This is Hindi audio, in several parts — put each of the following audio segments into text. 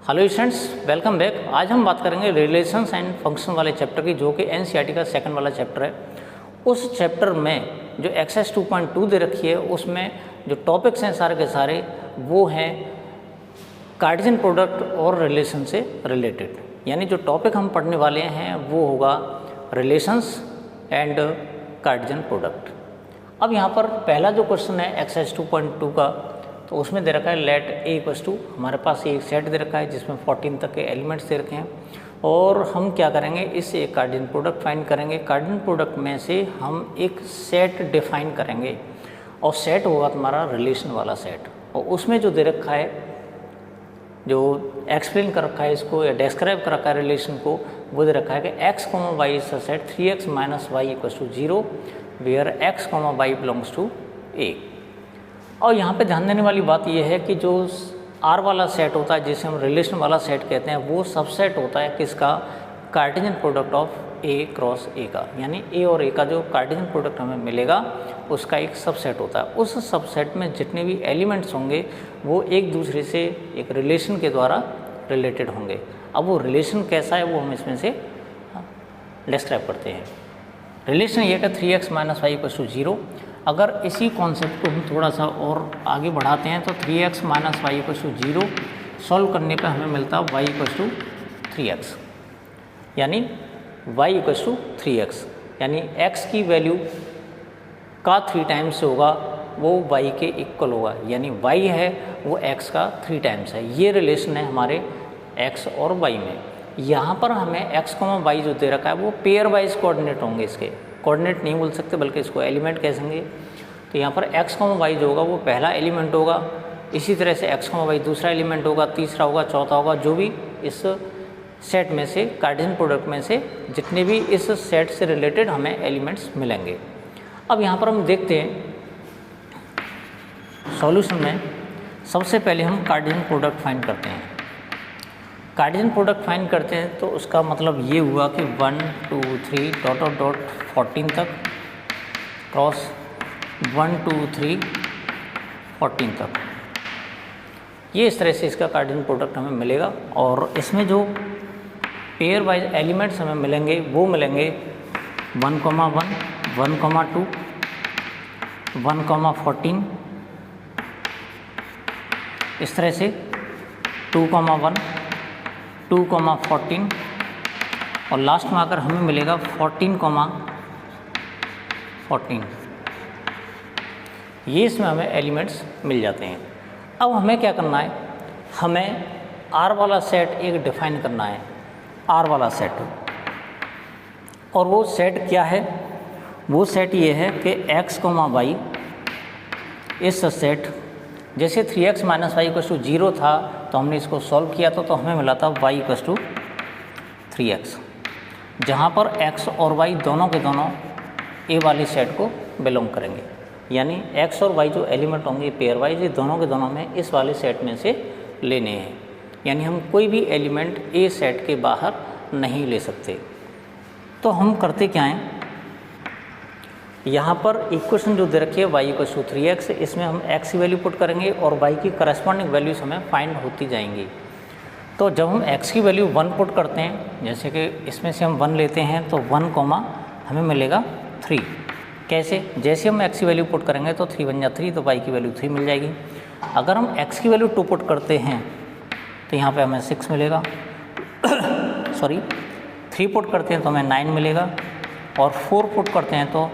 Hello students, welcome back. आज हम बात करेंगे रिलेशंस एंड फंक्शन वाले चैप्टर की, जो कि एनसीईआरटी का सेकंड वाला चैप्टर है। उस चैप्टर में जो एक्सरसाइज 2.2 दे रखी है, उसमें जो टॉपिक्स हैं सारे के सारे वो हैं कार्टेशियन प्रोडक्ट और रिलेशन से रिलेटेड। यानी जो टॉपिक हम पढ़ने वाले हैं वो होगा रिलेशंस एंड कार्टेशियन प्रोडक्ट। अब यहाँ पर पहला जो क्वेश्चन है एक्सरसाइज 2.2 का, तो उसमें दे रखा है लेट ए इक्वल्स टू, हमारे पास एक सेट दे रखा है जिसमें 14 तक के एलिमेंट्स दे रखे हैं और हम क्या करेंगे, इससे एक कार्टेशियन प्रोडक्ट फाइंड करेंगे। कार्टेशियन प्रोडक्ट में से हम एक सेट डिफाइन करेंगे और सेट होगा तुम्हारा रिलेशन वाला सेट, और उसमें जो दे रखा है, जो एक्सप्लेन कर रखा है इसको या डिस्क्राइब कर रखा है रिलेशन को, वो दे रखा है कि x, y is a set 3x - y equals to 0 where x, y belongs to a। और यहाँ पे ध्यान देने वाली बात यह है कि जो R वाला सेट होता है, जिसे हम रिलेशन वाला सेट कहते हैं, वो सबसेट होता है किसका, Cartesian product of A cross A का। यानी A और A का जो कार्टेशियन प्रोडक्ट हमें मिलेगा उसका एक सबसेट होता है। उस सबसेट में जितने भी एलिमेंट्स होंगे वो एक दूसरे से एक रिलेशन के द्वारा रिलेटेड होंगे। अब वो रिलेशन कैसा है वो हम इसमें से डिस्क्राइब करते हैं। रिलेशन ये है 3x - y इक्वल्स टू 0। अगर इसी कॉन्सेप्ट को हम थोड़ा सा और आगे बढ़ाते हैं तो 3x - y equals to 0 solve करने पर हमें मिलता है y इक्वल्स टू 3x, यानी y इक्वल्स टू 3x, यानी x की वैल्यू का 3 टाइम्स होगा वो y के इक्वल होगा, यानी y है वो x का 3 टाइम्स है। ये रिलेशन है हमारे x और y में। यहाँ पर हमें x, y जो दे रखा है वो पेयर वाइज कोऑर्डिनेट होंगे। इसके कोऑर्डिनेट नहीं बोल सकते बल्कि इसको एलिमेंट कहेंगे। तो यहाँ पर x, y जो होगा वो पहला एलिमेंट होगा, इसी तरह से x, y दूसरा एलिमेंट होगा, तीसरा होगा, चौथा होगा, जो भी इस सेट में से कार्टेशियन प्रोडक्ट में से जितने भी इस सेट से रिलेटेड हमें एलिमेंट्स मिलेंगे। अब यहाँ पर हम देखते हैं सॉल्यूशन में सबसे पहले हम कार्टेशियन प्रोडक्ट फाइंड करते हैं। कार्टेशियन प्रोडक्ट फाइंड करते हैं तो उसका मतलब ये हुआ कि 1 2 3 ... 14 तक क्रॉस 1 2 3 14 तक, ये इस तरह से इसका कार्टेशियन प्रोडक्ट हमें मिलेगा। और इसमें जो पेयर वाइज एलिमेंट्स हमें मिलेंगे वो मिलेंगे 1, 1, 1, 2, 1, 14, इस तरह से 2, 1, 2, 14 और लास्ट में आकर हमें मिलेगा 14, 14। ये इसमें हमें एलिमेंट्स मिल जाते हैं। अब हमें क्या करना है, हमें R वाला सेट एक डिफाइन करना है, R वाला सेट। और वो सेट क्या है, वो सेट ये है कि x, y इस सेट, जैसे 3x - y इक्वल्स टू 0 था तो हमने इसको सॉल्व किया तो हमें मिला था y इक्वल्स टू 3x, जहाँ पर x और y दोनों के दोनों A वाले सेट को बिलोंग करेंगे। यानी x और y जो एलिमेंट होंगे पेयर वाइज, ये दोनों के दोनों में इस वाले सेट में से लेने हैं। यानी हम कोई भी एलिमेंट A सेट के बाहर नहीं ले सकते। तो हम करते क्या हैं, यहाँ पर इक्वेशन जो दे रखी है y इक्वल्स टू 3x, इसमें हम x की वैल्यू पुट करेंगे और y की करस्पॉन्डिंग वैल्यूज हमें फाइंड होती जाएंगी। तो जब हम x की वैल्यू 1 पुट करते हैं, जैसे कि इसमें से हम 1 लेते हैं तो 1, हमें मिलेगा 3। कैसे, जैसे हम x की वैल्यू पुट करेंगे तो 3 बन जा 3, तो y की वैल्यू 3 मिल जाएगी। अगर हम x की वैल्यू 2 पुट करते हैं तो यहाँ पे हमें 6 मिलेगा सॉरी 3 पुट करते हैं तो हमें 9 मिलेगा, और 4 पुट करते हैं तो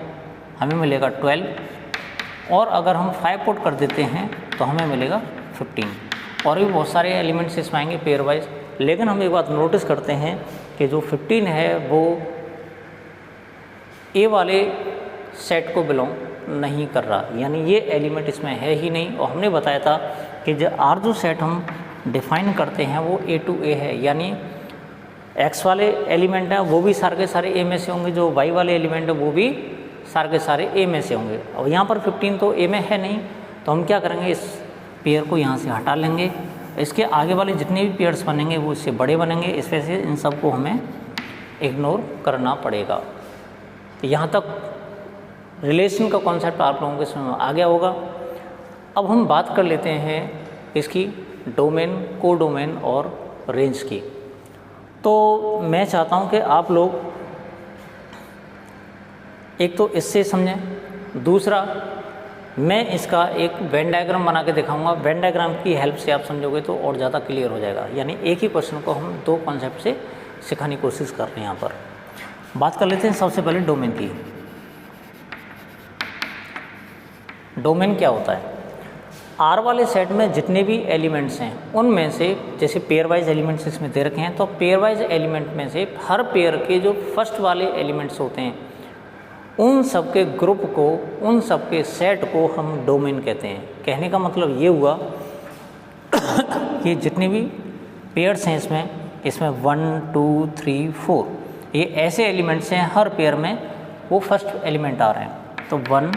हमें मिलेगा 12, और अगर हम 5 पुट कर देते हैं तो हमें मिलेगा 15। और भी बहुत सारे एलिमेंट्स इसमें आएंगे पेयर वाइज। लेकिन हम एक बात नोटिस करते हैं कि जो 15 है वो A वाले सेट को बिलोंग नहीं कर रहा, यानी ये एलिमेंट इसमें है ही नहीं। और हमने बताया था कि जो R जो सेट हम डिफाइन करते हैं वो A to A है, यानी X वाले एलिमेंट हैं वो भी सारे के सारे A में से होंगे, जो Y वाले एलिमेंट है वो भी सारे के सारे A में से होंगे। और यहाँ पर 15 तो A में है नहीं, तो हम क्या करेंगे, इस पेयर को यहाँ से हटा लेंगे। इसके आगे वाले जितने भी पेयर्स बनेंगे वो इससे बड़े बनेंगे, इस वजह से इन सबको हमें इग्नोर करना पड़ेगा। तो यहाँ तक रिलेशन का कॉन्सेप्ट आप लोगों के समझ में आ गया होगा। अब हम बात कर लेते हैं इसकी डोमेन, कोडोमेन और रेंज की। तो मैं चाहता हूँ कि आप लोग एक तो इससे समझें, दूसरा मैं इसका एक वेन डायग्राम बना के दिखाऊंगा। वेन डायग्राम की हेल्प से आप समझोगे तो और ज़्यादा क्लियर हो जाएगा। यानी एक ही क्वेश्चन को हम दो कॉन्सेप्ट से सिखाने की कोशिश कर रहे हैं। यहाँ पर बात कर लेते हैं सबसे पहले डोमेन की। डोमेन क्या होता है? आर वाले सेट में जितने भी एलिमेंट्स हैं उनमें से, जैसे पेयर वाइज एलिमेंट्स इसमें दे रखे हैं, तो पेयर वाइज एलिमेंट में से हर पेयर के जो फर्स्ट वाले एलिमेंट्स होते हैं उन सब के ग्रुप को, उन सब के सेट को हम डोमेन कहते हैं। कहने का मतलब ये हुआ कि जितने भी पेयर्स हैं इसमें 1 2 3 4 ये ऐसे एलिमेंट्स हैं, हर पेयर में वो फर्स्ट एलिमेंट आ रहे हैं। तो 1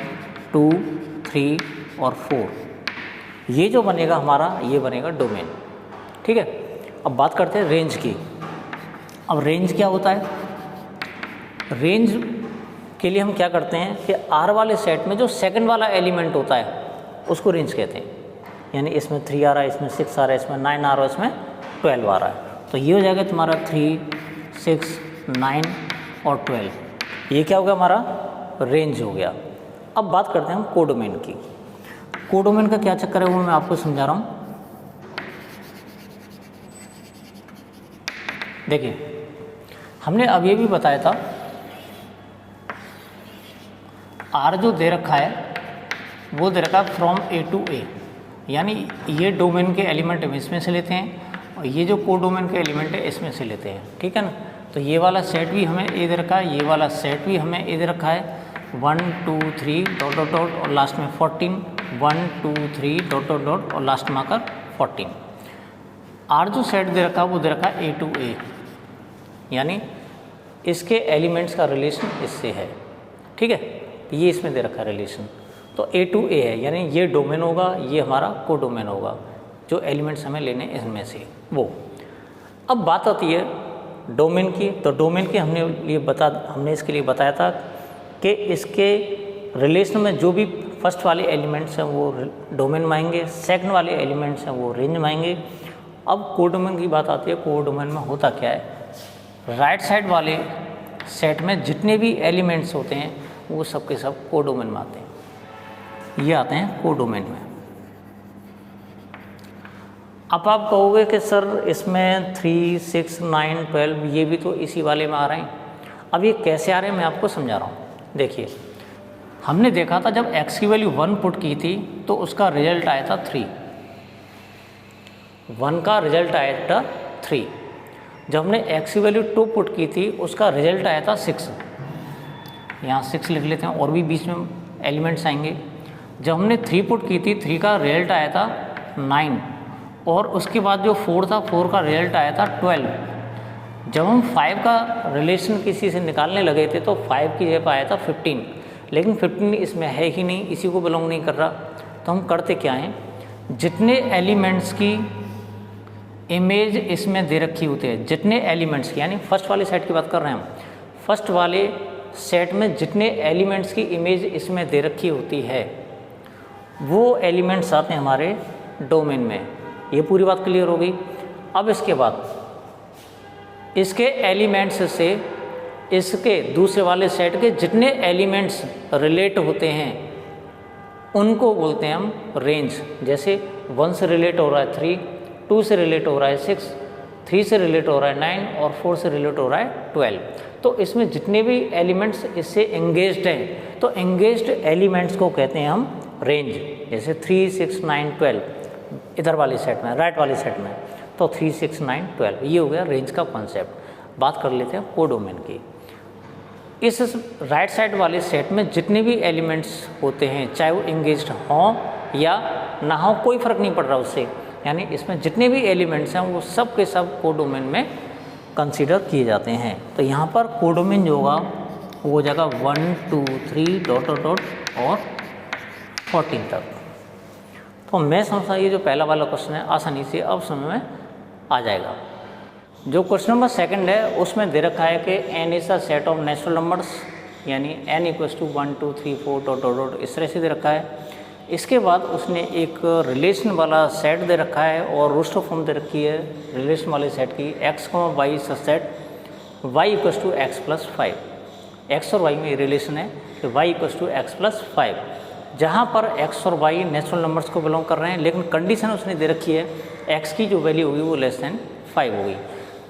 2 3 और 4 ये जो बनेगा हमारा, ये बनेगा डोमेन। ठीक है, अब बात करते हैं रेंज की। अब रेंज क्या होता है? रेंज के लिए हम क्या करते हैं कि आर वाले सेट में जो सेकंड वाला एलिमेंट होता है उसको रेंज कहते हैं। यानी इसमें 3 आ रहा है, इसमें 6 आ रहा है, इसमें 9 आ रहा है, इसमें 12 आ रहा है, तो ये हो जाएगा तुम्हारा 3 6 9 और 12। ये क्या हो गया? हमारा रेंज हो गया। अब बात करते हैं हम कोडोमेन की। कोडोमेन का क्या चक्कर है वो मैं आपको समझा रहा हूँ। देखिए, हमने अब ये भी बताया था आर जो दे रखा है वो दे रखा है फ्रॉम ए टू ए, यानी ये डोमेन के एलिमेंट हम इसमें से लेते हैं और ये जो कोडोमेन के एलिमेंट है इसमें से लेते हैं। ठीक है ना? तो ये वाला सेट भी हमें ए दे रखा है, ये वाला सेट भी हमें ए दे रखा है, 1 2 3 डॉट डॉट डॉट और लास्ट में 14, 1 2 3 डॉट डॉट डॉट और लास्ट में आकर 14। आर जो सेट दे रखा है वो दे रखा है ए टू ए, यानी इसके एलिमेंट्स का रिलेशन इससे है। ठीक है, ये इसमें दे रखा है रिलेशन, तो ए टू ए है, यानी ये डोमेन होगा, ये हमारा कोडोमेन होगा, जो एलिमेंट्स हमें लेने इनमें से वो। अब बात आती है डोमेन की। तो डोमेन की हमने इसके लिए बताया था कि इसके रिलेशन में जो भी फर्स्ट वाले एलिमेंट्स हैं वो डोमेन में आएंगे, सेकंड वाले एलिमेंट्स हैं वो रेंज में आएंगे। अब कोडोमेन की बात आती है। कोडोमेन में होता क्या है? राइट साइड वाले सेट में जितने भी एलिमेंट्स होते हैं वो सब के सब कोडोमेन में आते हैं, ये आते हैं कोडोमेन में। अब आप कहोगे कि सर इसमें 3 6 9 12 ये भी तो इसी वाले में आ रहे हैं। अब ये कैसे आ रहे हैं मैं आपको समझा रहा हूँ। देखिए, हमने देखा था जब x की वैल्यू 1 पुट की थी तो उसका रिजल्ट आया था 3, 1 का रिजल्ट आया था 3। जब हमने x की वैल्यू 2 पुट की थी उसका रिजल्ट आया था 6, यहाँ 6 लिख लेते हैं और भी बीच में एलिमेंट्स आएंगे। जब हमने 3 पुट की थी 3 का रिजल्ट आया था 9 और उसके बाद जो 4 था 4 का रिजल्ट आया था 12। जब हम 5 का रिलेशन किसी से निकालने लगे थे तो 5 की जगह आया था 15, लेकिन 15 इसमें है ही नहीं, इसी को बिलोंग नहीं कर रहा। तो हम करते क्या हैं, जितने एलिमेंट्स की इमेज इसमें दे रखी होती है, जितने एलिमेंट्स की, यानी फर्स्ट वाले सेट की बात कर रहे हैं हम, फर्स्ट वाले सेट में जितने एलिमेंट्स की इमेज इसमें दे रखी होती है वो एलिमेंट्स आते हैं हमारे डोमेन में। ये पूरी बात क्लियर हो गई। अब इसके बाद इसके एलिमेंट्स से इसके दूसरे वाले सेट के जितने एलिमेंट्स रिलेट होते हैं उनको बोलते हैं हम रेंज। जैसे 1 से रिलेट हो रहा है 3, 2 से रिलेट हो रहा है 6, 3 से रिलेट हो रहा है 9 और 4 से रिलेट हो रहा है 12। तो इसमें जितने भी एलिमेंट्स इससे एंगेज्ड हैं तो एंगेज्ड एलिमेंट्स को कहते हैं हम रेंज। जैसे 3 6 9 12 इधर वाले सेट में, राइट वाले सेट में, तो 3 6 9 12 ये हो गया रेंज का कॉन्सेप्ट। बात कर लेते हैं कोडोमेन की। इस राइट साइड वाले सेट में जितने भी एलिमेंट्स होते हैं चाहे वो एंगेज्ड हों या ना हो, कोई फ़र्क नहीं पड़ रहा उससे, यानी इसमें जितने भी एलिमेंट्स हैं वो सब के सब कोडोमेन में कंसीडर किए जाते हैं। तो यहाँ पर कोडोमेन जो होगा वो हो जाएगा 1 2 3 डॉट डॉट डॉट और 14 तक। तो मैं समझता ये जो पहला वाला क्वेश्चन है आसानी से अब समझ में आ जाएगा। जो क्वेश्चन नंबर 2 है उसमें दे रखा है कि n is a set of natural numbers, यानी n = 1 2 3 4 डॉट डॉट डॉट इस तरह से दे रखा है। इसके बाद उसने एक रिलेशन वाला सेट दे रखा है और रोस्टर फॉर्म दे रखी है रिलेशन वाले सेट की, X Y set Y equals to X plus 5। X और वाई में रिलेशन है कि Y equals to X plus 5, जहाँ पर एक्स और वाई नेचुरल नंबर्स को बिलोंग कर रहे हैं, लेकिन कंडीशन उसने दे रखी है एक्स की जो वैल्यू होगी वो लेस देन 5 होगी।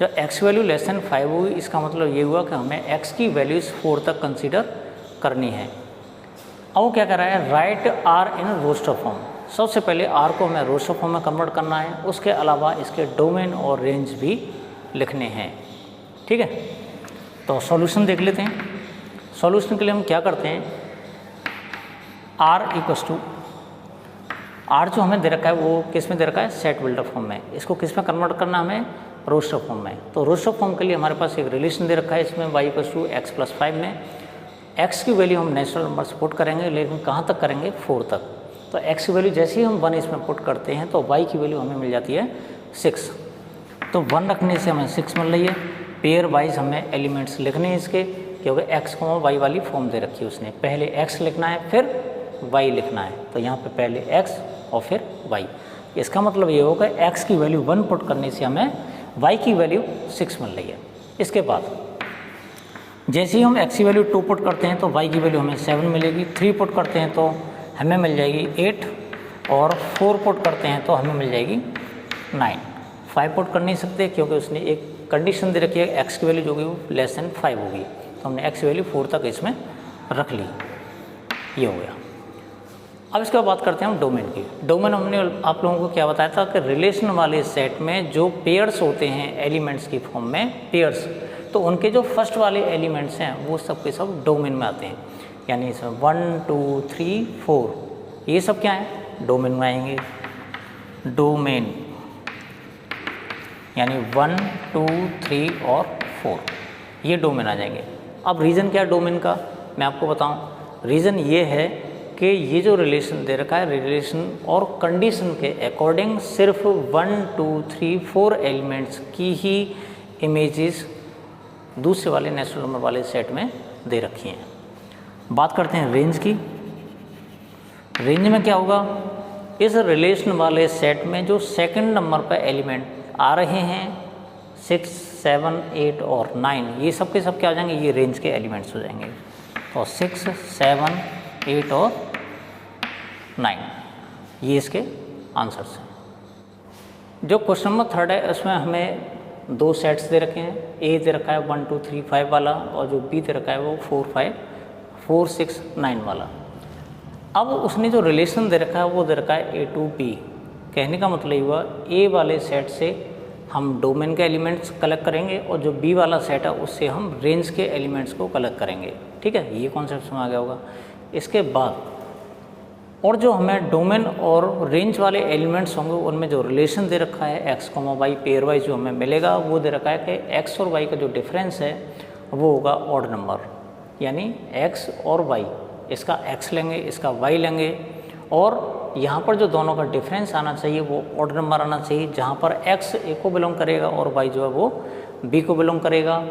जब एक्स वैल्यू लेस देन 5 होगी इसका मतलब ये हुआ कि हमें एक्स की वैल्यूज़ 4 तक कंसीडर करनी है। अब वो क्या कर रहा है, write R in roster form. सबसे पहले आर को हमें रोस्टर फॉर्म में कन्वर्ट करना है, उसके अलावा इसके डोमेन और रेंज भी लिखने हैं। ठीक है, तो सॉल्यूशन देख लेते हैं। सॉल्यूशन के लिए हम क्या करते हैं, आर इक्वल्स टू आर जो हमें दे रखा है वो किस में दे रखा है, सेट बिल्डर फॉर्म में। इसको किस में कन्वर्ट करना हमें, रोस्टर फॉर्म में। तो रोस्टर फॉर्म के लिए हमारे पास एक रिलेशन दे रखा है इसमें Y equals to X plus 5 में एक्स की वैल्यू हम नेचुरल नंबर से पुट करेंगे, लेकिन कहाँ तक करेंगे, 4 तक। तो एक्स की वैल्यू जैसे ही हम 1 इसमें पुट करते हैं तो वाई की वैल्यू हमें मिल जाती है 6। तो 1 रखने से हमें 6 मिल रही है। पेयर वाइज हमें एलिमेंट्स लिखने हैं इसके, क्योंकि एक्स को वाई वाली फॉर्म दे रखी है उसने। पहले एक्स लिखना है फिर वाई लिखना है, तो यहाँ पे पहले एक्स और फिर वाई। इसका मतलब ये होगा एक्स की वैल्यू 1 पुट करने से हमें वाई की वैल्यू 6 मिल रही है। इसके बाद जैसे ही हम एक्स की वैल्यू 2 पुट करते हैं तो वाई की वैल्यू हमें 7 मिलेगी। 3 पुट करते हैं तो हमें मिल जाएगी 8 और 4 पुट करते हैं तो हमें मिल जाएगी 9। 5 पुट कर नहीं सकते क्योंकि उसने एक कंडीशन दे रखी है एक्स की वैल्यू जो होगी वो लेस देन 5 होगी, तो हमने एक्स की वैल्यू 4 तक इसमें रख ली। ये हो गया। अब इसके बाद बात करते हैं हम डोमेन की। डोमेन हमने आप लोगों को क्या बताया था कि रिलेशन वाले सेट में जो पेयर्स होते हैं एलिमेंट्स की फॉर्म में पेयर्स, तो उनके जो फर्स्ट वाले एलिमेंट्स हैं वो सब के सब डोमेन में आते हैं। यानी इसमें 1 2 3 4 ये सब क्या है, डोमेन में आएंगे। डोमेन यानी 1 2 3 और 4 ये डोमेन आ जाएंगे। अब रीज़न क्या है डोमेन का, मैं आपको बताऊं। रीज़न ये है कि ये जो रिलेशन दे रखा है, रिलेशन और कंडीशन के अकॉर्डिंग सिर्फ 1 2 3 4 एलिमेंट्स की ही इमेजेस दूसरे वाले नेचुरल नंबर वाले सेट में दे रखी हैं। बात करते हैं रेंज की। रेंज में क्या होगा, इस रिलेशन वाले सेट में जो सेकंड नंबर पर एलिमेंट आ रहे हैं 6 7 8 और 9 ये सब के सब क्या हो जाएंगे, ये रेंज के एलिमेंट्स हो जाएंगे। तो 6 7 8 और 9 ये इसके आंसर्स हैं। जो क्वेश्चन नंबर 3 है उसमें हमें 2 सेट्स दे रखे हैं। ए दे रखा है 1 2 3 5 वाला और जो बी दे रखा है वो 4 6 9 वाला। अब उसने जो रिलेशन दे रखा है वो दे रखा है ए टू बी। कहने का मतलब हुआ ए वाले सेट से हम डोमेन के एलिमेंट्स कलेक्ट करेंगे और जो बी वाला सेट है उससे हम रेंज के एलिमेंट्स को कलेक्ट करेंगे। ठीक है, ये कॉन्सेप्ट समझ आ गया होगा। इसके बाद और जो हमें डोमेन और रेंज वाले एलिमेंट्स होंगे उनमें जो रिलेशन दे रखा है एक्स वाई पेयर वाइज जो हमें मिलेगा वो दे रखा है कि एक्स और वाई का जो डिफरेंस है वो होगा ऑड नंबर, यानी एक्स और वाई, इसका एक्स लेंगे इसका वाई लेंगे और यहाँ पर जो दोनों का डिफरेंस आना चाहिए वो ऑड नंबर आना चाहिए, जहाँ पर एक्स ए को बिलोंग करेगा और वाई जो है वो बी को बिलोंग करेगा।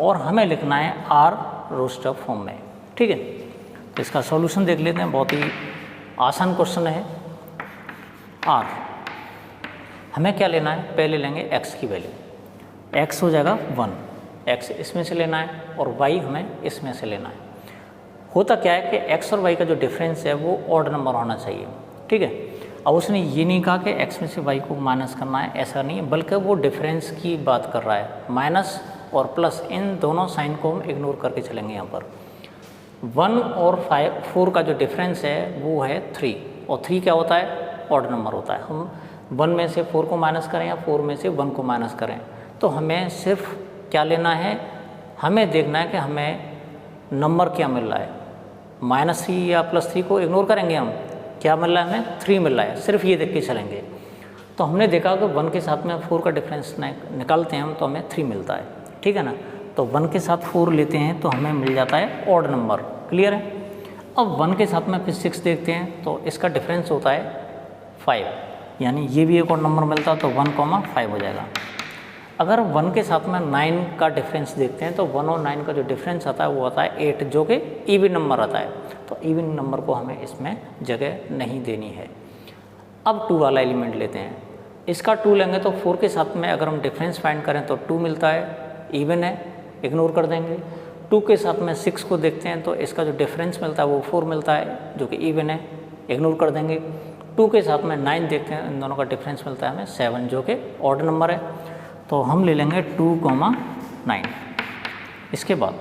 और हमें लिखना है आर रोस्टर फॉर्म में। ठीक है, तो इसका सॉल्यूशन देख लेते हैं। बहुत ही आसान क्वेश्चन है। आर हमें क्या लेना है, पहले लेंगे एक्स की वैल्यू, एक्स हो जाएगा 1, एक्स इसमें से लेना है और वाई हमें इसमें से लेना है। होता क्या है कि एक्स और वाई का जो डिफरेंस है वो ऑड नंबर होना चाहिए। ठीक है, अब उसने ये नहीं कहा कि एक्स में से वाई को माइनस करना है, ऐसा नहीं है, बल्कि वो डिफरेंस की बात कर रहा है। माइनस और प्लस इन दोनों साइन को हम इग्नोर करके चलेंगे। यहाँ पर 1 और 4 का जो डिफरेंस है वो है 3 और 3 क्या होता है, ऑड नंबर होता है। हम 1 में से 4 को माइनस करें या 4 में से 1 को माइनस करें, तो हमें सिर्फ क्या लेना है, हमें देखना है कि हमें नंबर क्या मिल रहा है। -3 या +3 को इग्नोर करेंगे हम, क्या मिल रहा है हमें, 3 मिल रहा है, सिर्फ ये देख के चलेंगे। तो हमने देखा कि 1 के साथ में 4 का डिफरेंस निकालते हैं हम तो हमें 3 मिलता है। ठीक है ना, तो 1 के साथ 4 लेते हैं तो हमें मिल जाता है ऑड नंबर। क्लियर है। अब 1 के साथ में फिर 6 देखते हैं तो इसका डिफरेंस होता है 5, यानी ये भी एक और नंबर मिलता तो 1,5 हो जाएगा। अगर 1 के साथ में 9 का डिफरेंस देखते हैं तो 1 और 9 का जो डिफरेंस आता है वो आता है 8, जो कि इवन नंबर आता है। तो इवन नंबर को हमें इसमें जगह नहीं देनी है। अब 2 वाला एलिमेंट लेते हैं, इसका 2 लेंगे तो 4 के साथ में अगर हम डिफरेंस फाइंड करें तो 2 मिलता है, इवन है, इग्नोर कर देंगे। 2 के साथ में 6 को देखते हैं तो इसका जो डिफरेंस मिलता है वो 4 मिलता है जो कि इवन है, इग्नोर कर देंगे। 2 के साथ में 9 देखते हैं, इन दोनों का डिफरेंस मिलता है हमें 7 जो कि ऑड नंबर है, तो हम ले लेंगे 2,9। इसके बाद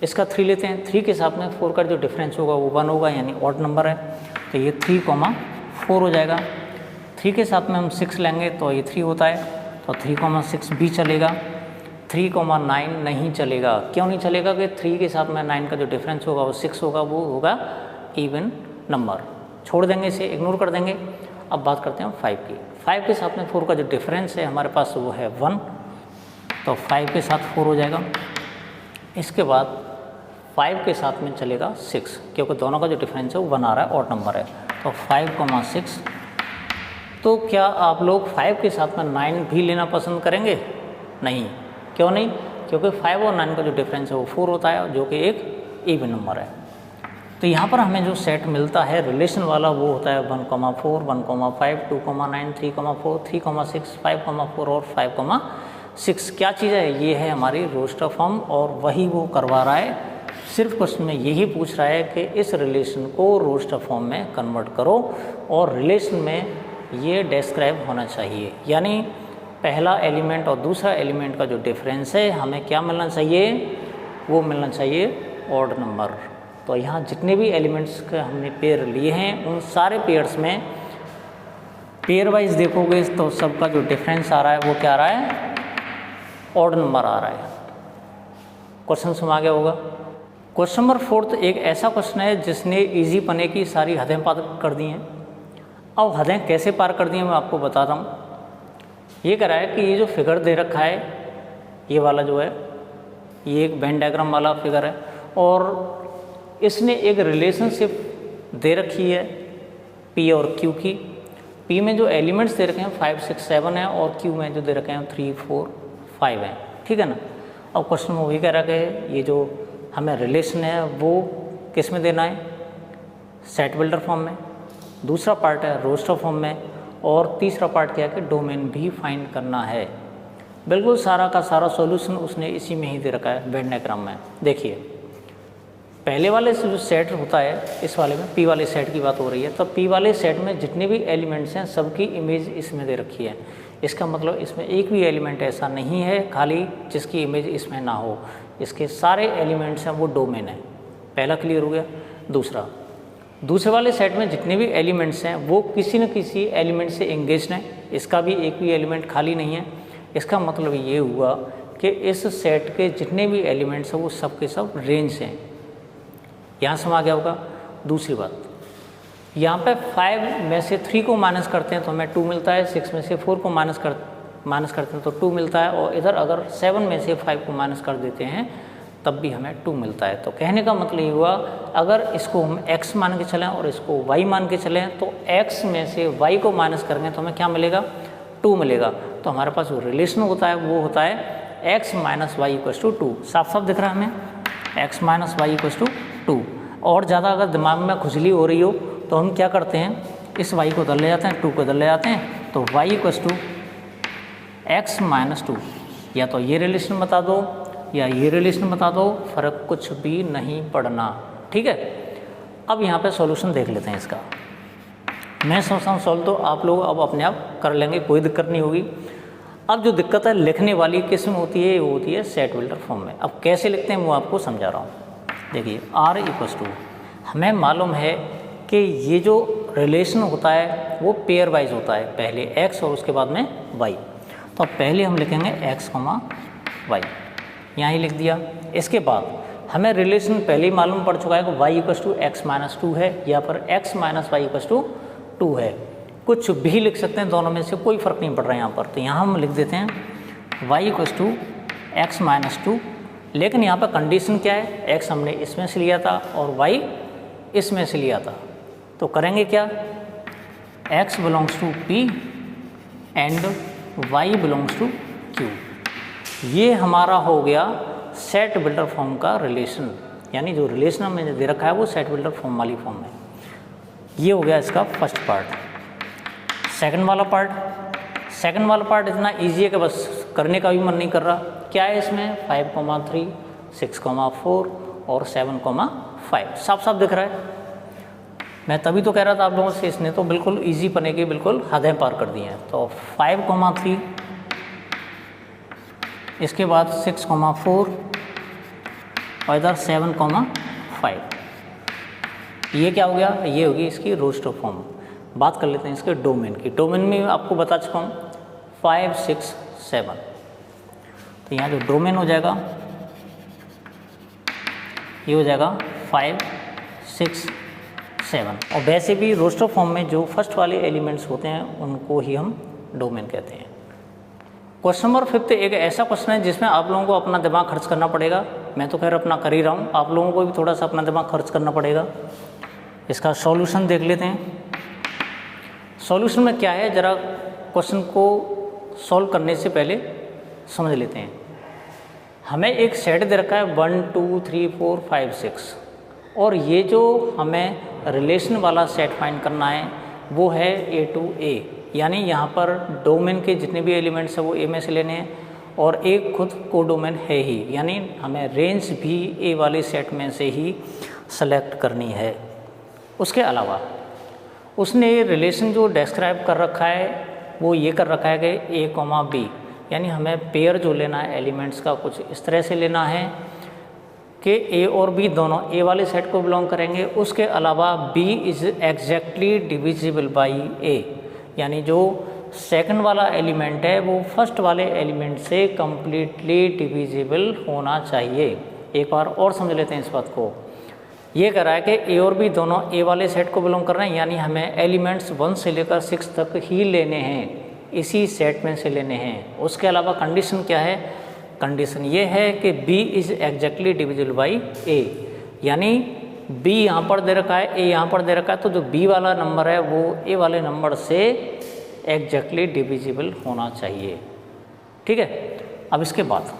इसका 3 लेते हैं, 3 के साथ में 4 का जो डिफरेंस होगा वो 1 होगा यानी ऑड नंबर है, तो ये 3,4 हो जाएगा। 3 के साथ में हम 6 लेंगे तो ये 3 होता है, तो 3,6 भी चलेगा। 3,9 नहीं चलेगा, क्यों नहीं चलेगा कि 3 के साथ में 9 का जो डिफरेंस होगा वो 6 होगा, वो होगा इवन नंबर, छोड़ देंगे इसे, इग्नोर कर देंगे। अब बात करते हैं 5 की। 5 के साथ में 4 का जो डिफरेंस है हमारे पास वो है 1, तो 5 के साथ 4 हो जाएगा। इसके बाद 5 के साथ में चलेगा 6, क्योंकि दोनों का जो डिफरेंस है वो 1 आ रहा है, ऑड नंबर है, तो 5,6। तो क्या आप लोग 5 के साथ में 9 भी लेना पसंद करेंगे? नहीं, क्यों नहीं? क्योंकि 5 और 9 का जो डिफरेंस है वो 4 होता है जो कि एक इवन नंबर है। तो यहाँ पर हमें जो सेट मिलता है रिलेशन वाला वो होता है 1,4, 1,5, 2,9, 3,4, 3,6, 5,4 और 5,6। क्या चीज़ है? ये है हमारी रोस्टर फॉर्म, और वही वो करवा रहा है। सिर्फ क्वेश्चन में यही पूछ रहा है कि इस रिलेशन को रोस्टर फॉर्म में कन्वर्ट करो, और रिलेशन में ये डिस्क्राइब होना चाहिए, यानी पहला एलिमेंट और दूसरा एलिमेंट का जो डिफरेंस है हमें क्या मिलना चाहिए? वो मिलना चाहिए ऑड नंबर। तो यहाँ जितने भी एलिमेंट्स के हमने पेयर लिए हैं उन सारे पेयर्स में पेयर वाइज देखोगे तो सबका जो डिफरेंस आ रहा है वो क्या आ रहा है? ऑड नंबर आ रहा है। क्वेश्चन समझ आ गया होगा। क्वेश्चन नंबर 4 एक ऐसा क्वेश्चन है जिसने इजी पने की सारी हदें पार कर दी हैं। अब हदें कैसे पार कर दी हैं मैं आपको बताता हूँ। ये कह रहा है कि ये जो फिगर दे रखा है, ये वाला जो है, ये एक वेन डायग्राम वाला फिगर है, और इसने एक रिलेशनशिप दे रखी है P और Q की। P में जो एलिमेंट्स दे रखे हैं 5, 6, 7 है, और Q में जो दे रखे हैं 3, 4, 5 हैं, ठीक है ना। अब क्वेश्चन में वही कह रहा है कि ये जो हमें रिलेशन है वो किस में देना है? सेट बिल्डर फॉर्म में। दूसरा पार्ट है रोस्टर फॉर्म में, और तीसरा पार्ट क्या है कि डोमेन भी फाइंड करना है। बिल्कुल सारा का सारा सॉल्यूशन उसने इसी में ही दे रखा है वेन डायग्राम में। देखिए पहले वाले से जो सेट होता है, इस वाले में P वाले सेट की बात हो रही है, तो P वाले सेट में जितने भी एलिमेंट्स हैं सबकी इमेज इसमें दे रखी है। इसका मतलब इसमें एक भी एलिमेंट ऐसा नहीं है खाली जिसकी इमेज इसमें ना हो, इसके सारे एलिमेंट्स हैं वो डोमेन है। पहला क्लियर हो गया। दूसरे वाले सेट में जितने भी एलिमेंट्स हैं वो किसी न किसी एलिमेंट से एंगेज्ड हैं, इसका भी एक भी एलिमेंट खाली नहीं है। इसका मतलब ये हुआ कि इस सेट के जितने भी एलिमेंट्स हैं वो सब के सब रेंज हैं। यहाँ समझ आ गया होगा। दूसरी बात, यहाँ पे 5 में से 3 को माइनस करते हैं तो हमें 2 मिलता है, 6 में से 4 को माइनस करते हैं तो 2 मिलता है, और इधर अगर 7 में से 5 को माइनस कर देते हैं तब भी हमें 2 मिलता है। तो कहने का मतलब ये हुआ, अगर इसको हम x मान के चलें और इसको y मान के चलें तो x में से y को माइनस करेंगे तो हमें क्या मिलेगा? 2 मिलेगा। तो हमारे पास जो रिलेशन होता है वो होता है x minus Y equals to 2। साफ साफ दिख रहा है हमें, x minus Y equals to 2। और ज़्यादा अगर दिमाग में खुजली हो रही हो तो हम क्या करते हैं, इस y को इधर ले जाते हैं, 2 को इधर ले जाते हैं, तो y equals to x minus 2। या तो ये रिलेशन बता दो या ये रिलेशन बता दो, फ़र्क कुछ भी नहीं पड़ना, ठीक है। अब यहाँ पे सॉल्यूशन देख लेते हैं इसका। मैं सोचता हूँ सॉल्व तो आप लोग अब अपने आप कर लेंगे, कोई दिक्कत नहीं होगी। अब जो दिक्कत है लिखने वाली किस में होती है, वो होती है सेट बिल्डर फॉर्म में। अब कैसे लिखते हैं वो आपको समझा रहा हूँ। देखिए R इक्वल्स टू, हमें मालूम है कि ये जो रिलेशन होता है वो पेयर वाइज होता है, पहले x और उसके बाद में y। तो पहले हम लिखेंगे x, y, यहाँ ही लिख दिया। इसके बाद हमें रिलेशन पहले ही मालूम पड़ चुका है कि y equals to x minus 2 है, या पर x minus Y equals to 2 है। कुछ भी लिख सकते हैं, दोनों में से कोई फ़र्क नहीं पड़ रहा है यहाँ पर। तो यहाँ हम लिख देते हैं y equals to x minus 2, लेकिन यहाँ पर कंडीशन क्या है, x हमने इसमें से लिया था और y इसमें से लिया था। तो करेंगे क्या, x belongs to P and y belongs to Q। ये हमारा हो गया सेट बिल्डर फॉर्म का रिलेशन। यानी जो रिलेशन हमें दे रखा है वो सेट बिल्डर फॉर्म वाली फॉर्म में। ये हो गया इसका फर्स्ट पार्ट। सेकंड वाला पार्ट इतना इजी है कि बस करने का भी मन नहीं कर रहा। क्या है इसमें 5,3, 6,4 और 7,5 साफ साफ दिख रहा है। मैं तभी तो कह रहा था आप लोगों से, इसने तो बिल्कुल इजी पने की बिल्कुल हदें पार कर दी हैं। तो 5,3, इसके बाद 6,4 और इधर 7,5। ये क्या हो गया, ये होगी इसकी रोस्टर फॉर्म। बात कर लेते हैं इसके डोमेन की। डोमेन में आपको बता चुका हूँ 5, 6, 7। तो यहाँ जो डोमेन हो जाएगा ये हो जाएगा 5, 6, 7। और वैसे भी रोस्टर फॉर्म में जो फर्स्ट वाले एलिमेंट्स होते हैं उनको ही हम डोमेन कहते हैं। क्वेश्चन नंबर 5 एक ऐसा क्वेश्चन है जिसमें आप लोगों को अपना दिमाग खर्च करना पड़ेगा। मैं तो खैर अपना कर ही रहा हूँ, आप लोगों को भी थोड़ा सा अपना दिमाग खर्च करना पड़ेगा। इसका सॉल्यूशन देख लेते हैं। सॉल्यूशन में क्या है, ज़रा क्वेश्चन को सॉल्व करने से पहले समझ लेते हैं। हमें एक सेट दे रखा है 1, 2, 3, 4, 5, 6 और ये जो हमें रिलेशन वाला सेट फाइंड करना है वो है A to A, यानी यहाँ पर डोमेन के जितने भी एलिमेंट्स हैं वो A में से लेने हैं और एक खुद को डोमेन है ही, यानी हमें रेंज भी A वाले सेट में से ही सेलेक्ट करनी है। उसके अलावा उसने रिलेशन जो डिस्क्राइब कर रखा है वो ये कर रखा है कि A, B, यानी हमें पेयर जो लेना है एलिमेंट्स का कुछ इस तरह से लेना है कि A और B दोनों A वाले सेट को बिलोंग करेंगे। उसके अलावा B is exactly divisible by A, यानी जो सेकंड वाला एलिमेंट है वो फर्स्ट वाले एलिमेंट से कम्प्लीटली डिविजिबल होना चाहिए। एक बार और समझ लेते हैं इस बात को। ये कह रहा है कि A और B दोनों A वाले सेट को बिलोंग कर रहे हैं, यानी हमें एलिमेंट्स 1 से लेकर 6 तक ही लेने हैं, इसी सेट में से लेने हैं। उसके अलावा कंडीशन क्या है, कंडीशन ये है कि B is exactly divisible by A, यानी B यहाँ पर दे रखा है, A यहाँ पर दे रखा है, तो जो B वाला नंबर है वो A वाले नंबर से एग्जैक्टली डिविजिबल होना चाहिए। ठीक है, अब इसके बाद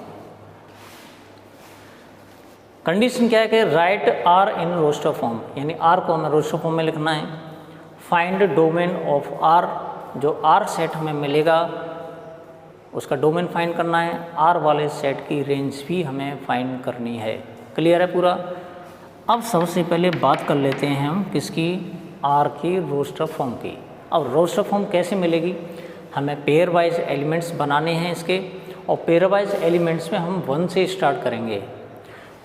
कंडीशन क्या है कि write R in roster form, यानी R को हमें रोस्टर फॉर्म में लिखना है। फाइंड डोमेन ऑफ R, जो R सेट हमें मिलेगा उसका डोमेन फाइंड करना है। R वाले सेट की रेंज भी हमें फाइंड करनी है। क्लियर है पूरा। अब सबसे पहले बात कर लेते हैं हम किसकी, R की रोस्टर फॉर्म की। अब रोस्टर फॉर्म कैसे मिलेगी, हमें पेयर वाइज एलिमेंट्स बनाने हैं इसके, और पेयर वाइज एलिमेंट्स में हम 1 से स्टार्ट करेंगे।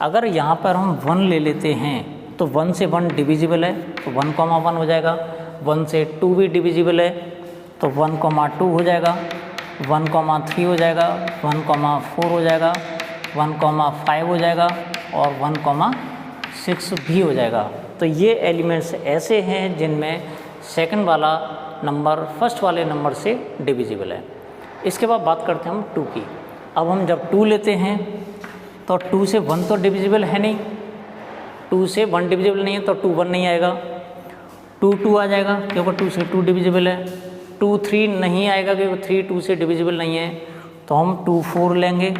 अगर यहाँ पर हम 1 ले लेते हैं तो 1 से 1 डिविजिबल है तो 1,1 हो जाएगा। 1 से 2 भी डिविजिबल है तो 1,2 हो जाएगा, 1,3 हो जाएगा, 1,4 हो जाएगा, 1,5 हो जाएगा और 1,6 भी हो जाएगा। तो ये एलिमेंट्स ऐसे हैं जिनमें सेकंड वाला नंबर फर्स्ट वाले नंबर से डिविजिबल है। इसके बाद बात करते हैं हम 2 की। अब हम जब 2 लेते हैं तो 2 से 1 तो डिविजिबल है नहीं, 2 से 1 डिविजिबल नहीं है तो 2 1 नहीं आएगा, 2 2 आ जाएगा क्योंकि 2 से 2 डिविजिबल है। 2 3 नहीं आएगा क्योंकि 3 2 से डिविजिबल नहीं है, तो हम 2 4 लेंगे।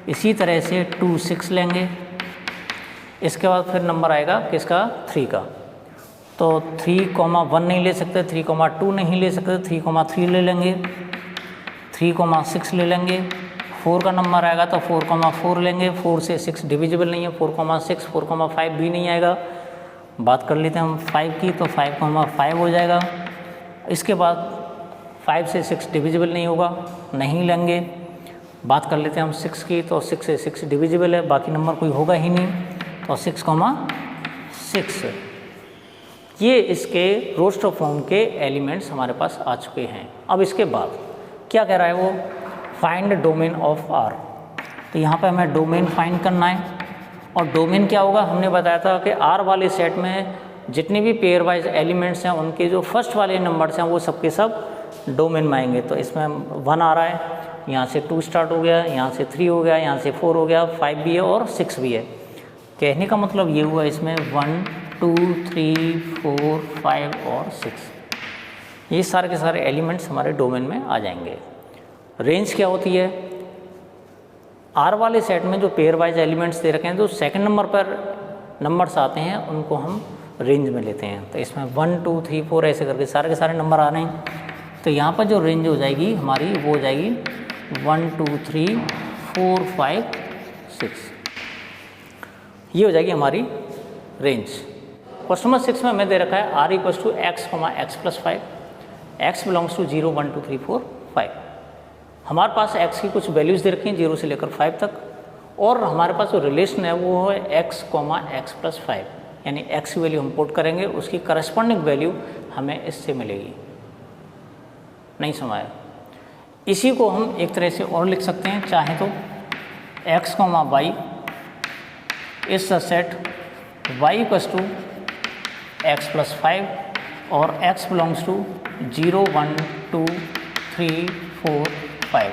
इसी तरह से 2 6 लेंगे। इसके बाद फिर नंबर आएगा किसका, 3 का। तो 3,1 नहीं ले सकते, 3,2 नहीं ले सकते, 3,3 ले लेंगे, 3,6 ले लेंगे। 4 का नंबर आएगा तो 4,4 लेंगे। 4 से 6 डिविजिबल नहीं है, 4,6, 4,5 भी नहीं आएगा। बात कर लेते हैं हम 5 की, तो 5,5 हो जाएगा। इसके बाद 5 से 6 डिविजिबल नहीं होगा, नहीं लेंगे। बात कर लेते हैं हम 6 की, तो 6 से 6 डिविजिबल है, बाकी नंबर कोई होगा ही नहीं, तो 6,6। ये इसके रोस्टर फॉर्म के एलिमेंट्स हमारे पास आ चुके हैं। अब इसके बाद क्या कह रहा है वो, फाइंड डोमेन ऑफ R। तो यहाँ पे हमें डोमेन फाइंड करना है। और डोमेन क्या होगा, हमने बताया था कि R वाले सेट में जितने भी पेयर वाइज एलिमेंट्स हैं उनके जो फर्स्ट वाले नंबर्स हैं वो सबके सब डोमेन में आएंगे। तो इसमें 1 आ रहा है, यहाँ से 2 स्टार्ट हो गया, यहाँ से 3 हो गया, यहाँ से 4 हो गया, 5 भी है और 6 भी है। कहने का मतलब ये हुआ इसमें 1 2 3 4 5 और 6, ये सारे के सारे एलिमेंट्स हमारे डोमेन में आ जाएंगे। रेंज क्या होती है, R वाले सेट में जो पेयर वाइज एलिमेंट्स दे रखे हैं, तो सेकंड नंबर पर नंबर्स आते हैं उनको हम रेंज में लेते हैं। तो इसमें 1 2 3 4 ऐसे करके सारे के सारे नंबर आ रहे हैं। तो यहाँ पर जो रेंज हो जाएगी हमारी वो हो जाएगी 1 2 3 4 5 6, ये हो जाएगी हमारी रेंज। क्वेश्चन नंबर 6 में हमें दे रखा है r equals to x, x plus 5, x belongs to 0 1 2 3 4 5। हमारे पास x की कुछ वैल्यूज़ दे रखी हैं 0 से लेकर 5 तक, और हमारे पास जो रिलेशन है वो है x, x प्लस 5, यानी x की वैल्यू हम पुट करेंगे, उसकी करस्पॉन्डिंग वैल्यू हमें इससे मिलेगी। नहीं समाया। इसी को हम एक तरह से और लिख सकते हैं, चाहे तो x, y is the set y equals to x plus 5 और x बिलोंग्स टू 0 1 2 3 4 5।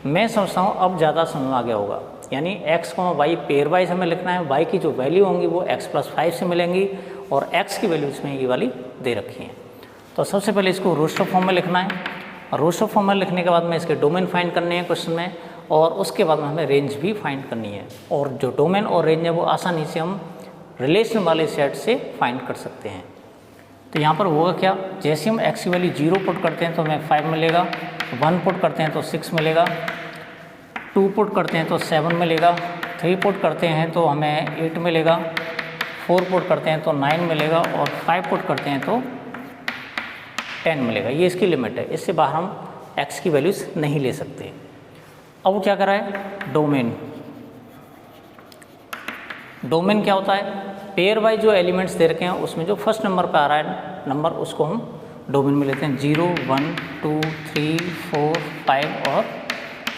मैं समझता हूँ अब ज़्यादा समझ आ गया होगा, यानी x, y पेयर वाइज हमें लिखना है। y की जो वैल्यू होंगी वो x प्लस 5 से मिलेंगी और x की वैल्यू इसमें ये वाली दे रखी है। तो सबसे पहले इसको रोस्टर फॉर्म में लिखना है, और रोस्टर फॉर्म में लिखने के बाद में इसके डोमेन फाइंड करने हैं क्वेश्चन में, और उसके बाद में हमें रेंज भी फाइंड करनी है। और जो डोमेन और रेंज है वो आसानी से हम रिलेशन वाले सेट से फाइंड कर सकते हैं। तो यहाँ पर होगा क्या, जैसे हम x की वैल्यू 0 पुट करते हैं तो हमें 5 मिलेगा, 1 पुट करते हैं तो 6 मिलेगा, 2 पुट करते हैं तो 7 मिलेगा, 3 पुट करते हैं तो हमें 8 मिलेगा, 4 पुट करते हैं तो 9 मिलेगा, और 5 पुट करते हैं तो 10 मिलेगा। ये इसकी लिमिट है, इससे बाहर हम x की वैल्यूज़ नहीं ले सकते। अब वो क्या कर रहा है, डोमेन। डोमेन क्या होता है, पेयर वाइज जो एलिमेंट्स दे रखे हैं उसमें जो फर्स्ट नंबर पे आ रहा है नंबर, उसको हम डोमेन में लेते हैं। 0 1 2 3 4 5 और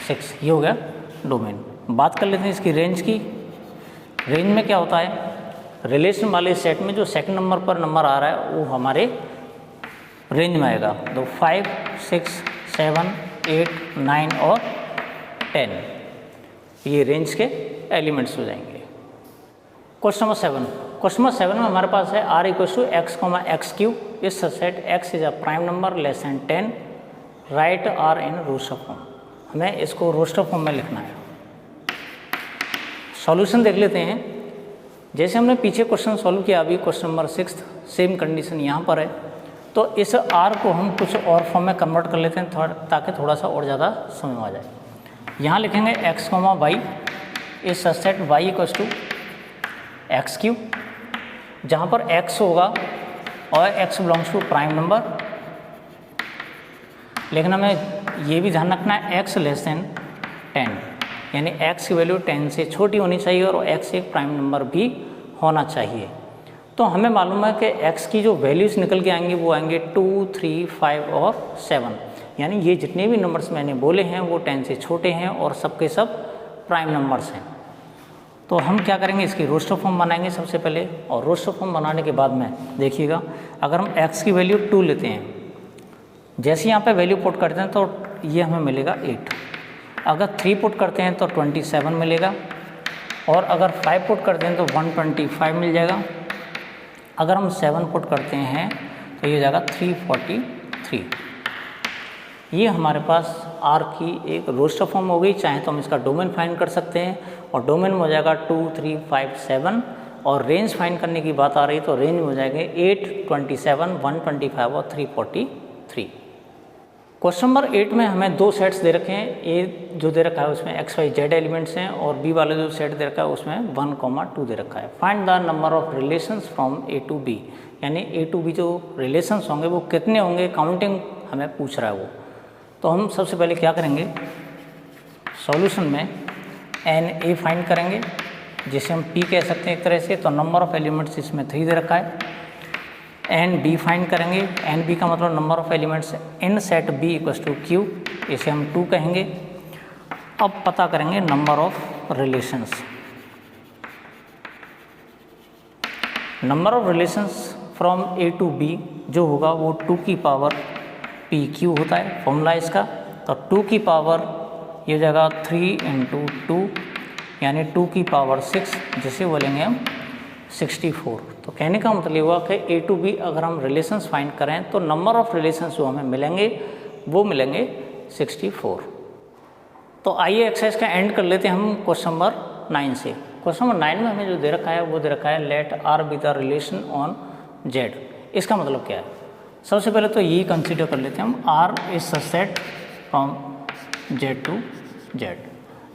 6, ये हो गया डोमेन। बात कर लेते हैं इसकी रेंज की। रेंज में क्या होता है, रिलेशन वाले सेट में जो सेकंड नंबर पर नंबर आ रहा है वो हमारे रेंज में आएगा। तो 5 6 7 8 9 और 10, ये रेंज के एलिमेंट्स हो जाएंगे। Question number 7। क्वेश्चन नंबर 7 में हमारे पास है r equals to x, x cube इस set x is a prime number less than 10, right r in roster form. हमें इसको रोस्टर फॉर्म में लिखना है। सॉल्यूशन देख लेते हैं। जैसे हमने पीछे क्वेश्चन सॉल्व किया, अभी क्वेश्चन नंबर 6 सेम कंडीशन यहाँ पर है, तो इस r को हम कुछ और फॉर्म में कन्वर्ट कर लेते हैं ताकि थोड़ा सा और ज़्यादा समझ में आ जाए। यहाँ लिखेंगे x, y is set y equals to x cube, जहाँ पर x होगा और x belongs to prime number, लेकिन हमें ये भी ध्यान रखना है x लेस देन 10, यानी x की वैल्यू 10 से छोटी होनी चाहिए और x एक प्राइम नंबर भी होना चाहिए। तो हमें मालूम है कि x की जो वैल्यूज़ निकल के आएंगी वो आएंगे 2 3 5 और 7, यानी ये जितने भी नंबर्स मैंने बोले हैं वो 10 से छोटे हैं और सबके सब प्राइम नंबर्स हैं। तो हम क्या करेंगे, इसकी रोस्टर फॉर्म बनाएंगे सबसे पहले, और रोस्टर फॉर्म बनाने के बाद में देखिएगा, अगर हम x की वैल्यू 2 लेते हैं, जैसे यहाँ पे वैल्यू पुट करते हैं तो ये हमें मिलेगा 8, अगर 3 पुट करते हैं तो 27 मिलेगा, और अगर 5 पुट करते हैं तो 125 मिल जाएगा, अगर हम 7 पुट करते हैं तो ये जाएगा 343। ये हमारे पास r की एक रोस्टर फॉर्म हो गई। चाहे तो हम इसका डोमेन फाइंड कर सकते हैं, और डोमेन में हो जाएगा 2 3 5 7, और रेंज फाइंड करने की बात आ रही तो रेंज में हो जाएंगे 8 27 125 और 343। क्वेश्चन नंबर 8 में हमें 2 सेट्स दे रखे हैं। ए जो दे रखा है उसमें x y z एलिमेंट्स हैं, और बी वाला जो सेट दे रखा है उसमें 1 2 दे रखा है। Find the number of relations from A to B, यानी ए टू बी जो रिलेशंस होंगे वो कितने होंगे, काउंटिंग हमें पूछ रहा है वो। तो हम सबसे पहले क्या करेंगे, सॉल्यूशन में एन ए फाइंड करेंगे, जिसे हम पी कह सकते हैं एक तरह से। तो नंबर ऑफ एलिमेंट्स इसमें 3 दे रखा है। एन बी फाइंड करेंगे, एन बी का मतलब number of elements in set B equals to q, इसे हम 2 कहेंगे। अब पता करेंगे number of relations. Number of relations from A to B जो होगा वो 2 की पावर पी क्यू होता है फॉर्मूला इसका। तो 2 की पावर ये हो जाएगा 3 × 2, यानी 2 की पावर 6, जिसे बोलेंगे हम 64। तो कहने का मतलब हुआ कि ए टू बी अगर हम रिलेशंस फाइंड करें तो नंबर ऑफ रिलेशंस जो हमें मिलेंगे वो मिलेंगे 64। तो आइए एक्सरसाइज का एंड कर लेते हैं हम क्वेश्चन नंबर 9 से। क्वेश्चन नंबर 9 में हमें जो दे रखा है वो दे रखा है let R be the relation on Z. इसका मतलब क्या है? सबसे पहले तो यही कंसीडर कर लेते हैं हम, R is subset from Z to Z,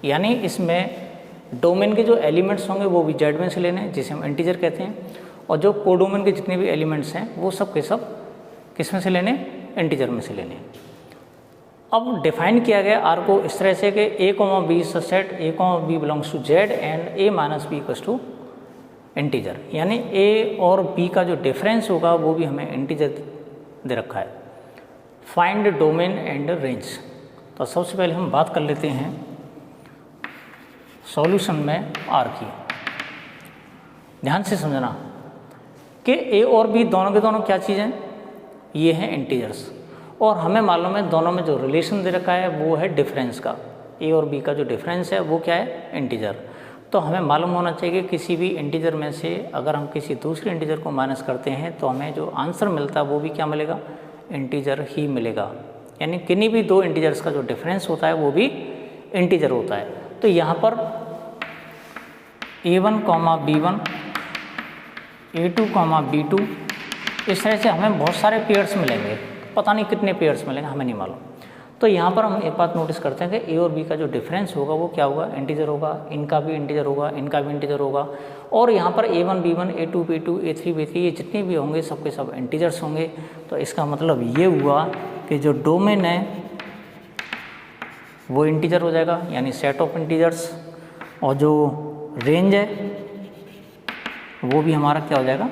यानी इसमें डोमेन के जो एलिमेंट्स होंगे वो भी जेड में से लेने हैं, जिसे हम इंटीजर कहते हैं, और जो कोडोमेन के जितने भी एलिमेंट्स हैं वो सब के सब किस में से लेने? इंटीजर में से लेने। अब डिफाइन किया गया आर को इस तरह से कि A comma B subset A comma B belongs to Z and A minus B equals to integer, यानी ए और बी का जो डिफरेंस होगा वो भी हमें इंटीजर दे रखा है। Find domain and range. तो सबसे पहले हम बात कर लेते हैं सॉल्यूशन में आर की। ध्यान से समझना कि ए और बी दोनों के दोनों क्या चीज़ हैं? ये हैं इंटीजर्स, और हमें मालूम है दोनों में जो रिलेशन दे रखा है वो है डिफरेंस का। ए और बी का जो डिफरेंस है वो क्या है? इंटीजर। तो हमें मालूम होना चाहिए कि किसी भी इंटीजर में से अगर हम किसी दूसरे इंटीजर को माइनस करते हैं तो हमें जो आंसर मिलता है वो भी क्या मिलेगा? इंटीजर ही मिलेगा। यानी किन्हीं भी दो इंटीजर्स का जो डिफरेंस होता है वो भी इंटीजर होता है। तो यहाँ पर a1, b1, a2, b2, इस तरह से हमें बहुत सारे पेयर्स मिलेंगे, पता नहीं कितने पेयर्स मिलेंगे, हमें नहीं मालूम। तो यहाँ पर हम एक बात नोटिस करते हैं कि ए और बी का जो डिफरेंस होगा वो क्या होगा? इंटीजर होगा। इनका भी इंटीजर होगा, इनका भी इंटीजर होगा, और यहाँ पर a1, b1, a2, b2, a3, b3 ये जितने भी होंगे सबके सब इंटीजर्स होंगे। तो इसका मतलब ये हुआ कि जो डोमेन है वो इंटीजर हो जाएगा, यानी सेट ऑफ इंटीजर्स, और जो रेंज है वो भी हमारा क्या हो जाएगा?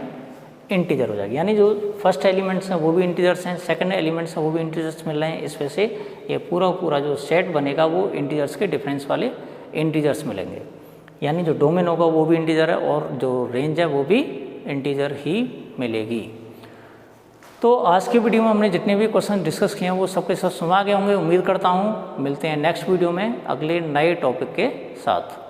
इंटीजर हो जाएगा। यानी जो फर्स्ट एलिमेंट्स हैं वो भी इंटीजर्स हैं, सेकंड एलिमेंट्स हैं वो भी इंटीजर्स मिल रहे हैं। इस वजह से ये पूरा जो सेट बनेगा वो इंटीजर्स के डिफरेंस वाले इंटीजर्स मिलेंगे। यानी जो डोमेन होगा वो भी इंटीजर है और जो रेंज है वो भी इंटीजर ही मिलेगी। तो आज की वीडियो में हमने जितने भी क्वेश्चन डिस्कस किए हैं वो सबके सब सुना गए होंगे, उम्मीद करता हूँ। मिलते हैं नेक्स्ट वीडियो में अगले नए टॉपिक के साथ।